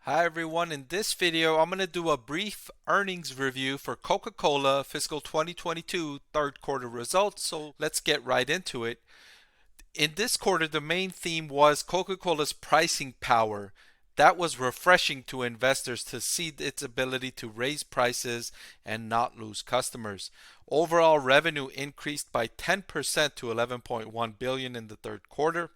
Hi everyone, in this video I'm going to do a brief earnings review for Coca-Cola fiscal 2022 third quarter results, so let's get right into it. In this quarter, the main theme was Coca-Cola's pricing power. That was refreshing to investors to see its ability to raise prices and not lose customers. Overall revenue increased by 10% to 11.1 billion in the third quarter.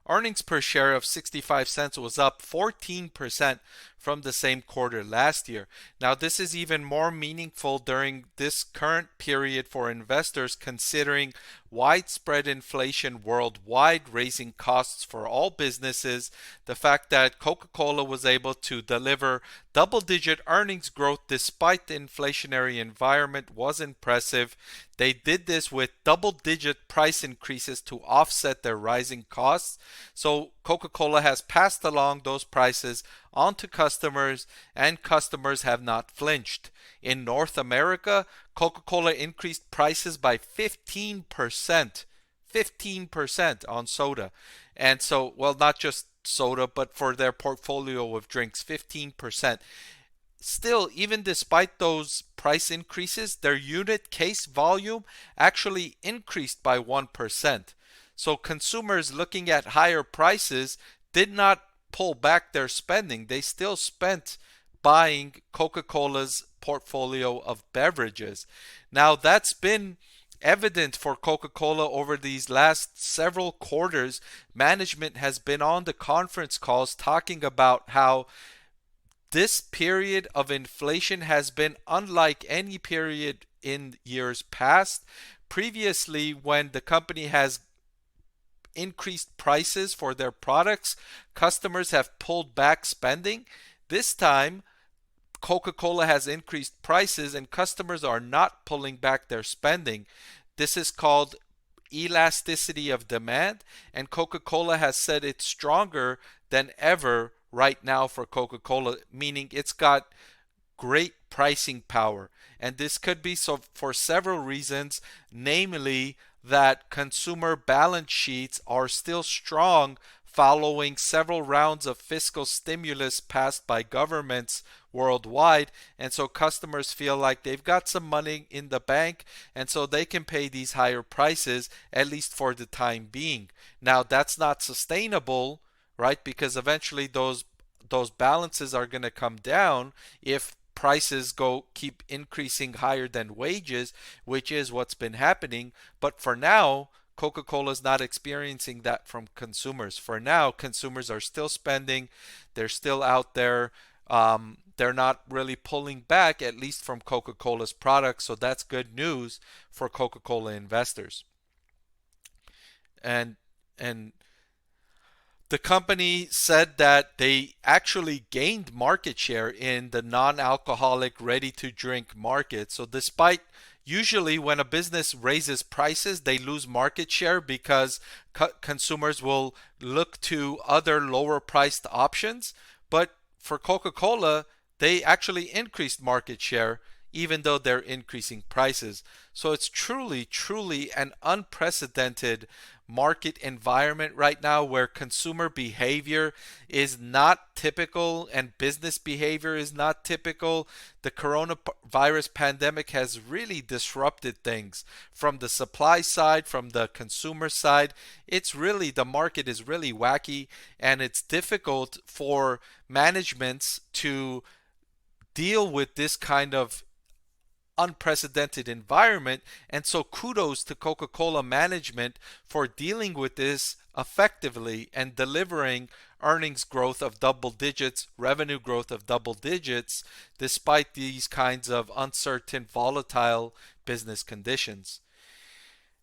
Earnings per share of 65 cents was up 14% from the same quarter last year. Now, this is even more meaningful during this current period for investors considering widespread inflation worldwide, raising costs for all businesses. The fact that Coca-Cola was able to deliver double-digit earnings growth despite the inflationary environment was impressive. They did this with double-digit price increases to offset their rising costs. So Coca-Cola has passed along those prices onto customers, and customers have not flinched. In North America, Coca-Cola increased prices by 15%. 15% on soda. And so, well, not just soda, but for their portfolio of drinks, 15%. Still, even despite those price increases, their unit case volume actually increased by 1%. So consumers looking at higher prices did not pull back their spending. They still spent buying Coca-Cola's portfolio of beverages. Now, that's been evident for Coca-Cola over these last several quarters. Management has been on the conference calls talking about how this period of inflation has been unlike any period in years past. Previously, when the company has increased prices for their products, customers have pulled back spending. This time, Coca-Cola has increased prices and customers are not pulling back their spending. This is called elasticity of demand, and Coca-Cola has said it's stronger than ever right now for Coca-Cola, meaning it's got great pricing power. And this could be so for several reasons, namely that consumer balance sheets are still strong following several rounds of fiscal stimulus passed by governments worldwide. And so customers feel like they've got some money in the bank, and so they can pay these higher prices, at least for the time being. Now, that's not sustainable, right? Because eventually those balances are going to come down if prices keep increasing higher than wages, which is what's been happening. But for now, Coca-Cola is not experiencing that from consumers. For now, consumers are still spending. They're still out there. They're not really pulling back, at least from Coca-Cola's products. So that's good news for Coca-Cola investors. And the company said that they actually gained market share in the non-alcoholic ready-to-drink market. So despite usually when a business raises prices, they lose market share because consumers will look to other lower priced options. But for Coca-Cola, they actually increased market share even though they're increasing prices. So it's truly, truly an unprecedented market environment right now where consumer behavior is not typical and business behavior is not typical. The coronavirus pandemic has really disrupted things from the supply side, from the consumer side. The market is really wacky, and it's difficult for managements to deal with this kind of unprecedented environment. And so kudos to Coca-Cola management for dealing with this effectively and delivering earnings growth of double digits, revenue growth of double digits, despite these kinds of uncertain, volatile business conditions.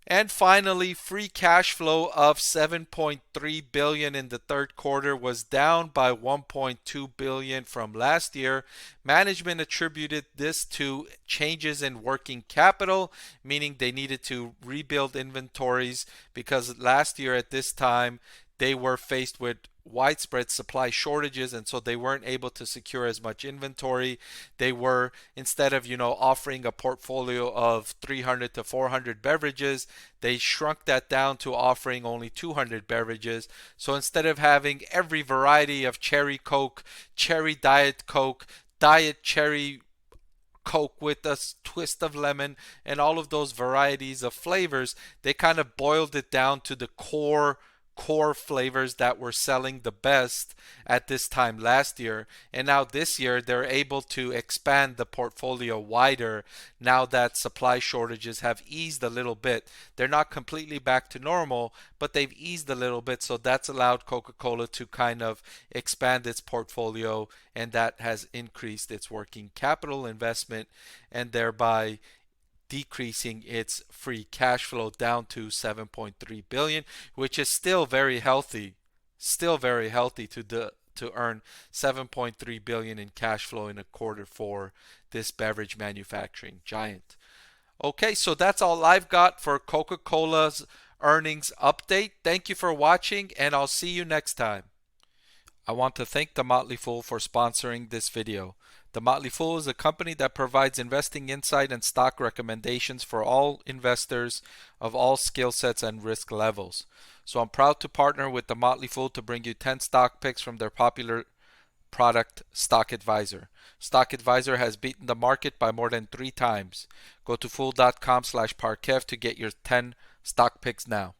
And finally, free cash flow of 7.3 billion in the third quarter was down by 1.2 billion from last year. Management attributed this to changes in working capital, meaning they needed to rebuild inventories because last year at this time they were faced with widespread supply shortages, and so they weren't able to secure as much inventory. They were, instead of offering a portfolio of 300 to 400 beverages, they shrunk that down to offering only 200 beverages. So instead of having every variety of cherry Coke, cherry Diet Coke, Diet Cherry Coke with a twist of lemon, and all of those varieties of flavors, they kind of boiled it down to the core flavors that were selling the best at this time last year. And now this year they're able to expand the portfolio wider now that supply shortages have eased a little bit. They're not completely back to normal, but they've eased a little bit, so that's allowed Coca-Cola to kind of expand its portfolio, and that has increased its working capital investment and thereby decreasing its free cash flow down to 7.3 billion, which is still very healthy, to earn 7.3 billion in cash flow in a quarter for this beverage manufacturing giant. Okay, so that's all I've got for Coca-Cola's earnings update. Thank you for watching, and I'll see you next time. I want to thank the Motley Fool for sponsoring this video. The Motley Fool is a company that provides investing insight and stock recommendations for all investors of all skill sets and risk levels. So I'm proud to partner with the Motley Fool to bring you 10 stock picks from their popular product, Stock Advisor. Stock Advisor has beaten the market by more than 3 times. Go to fool.com/Parkev to get your 10 stock picks now.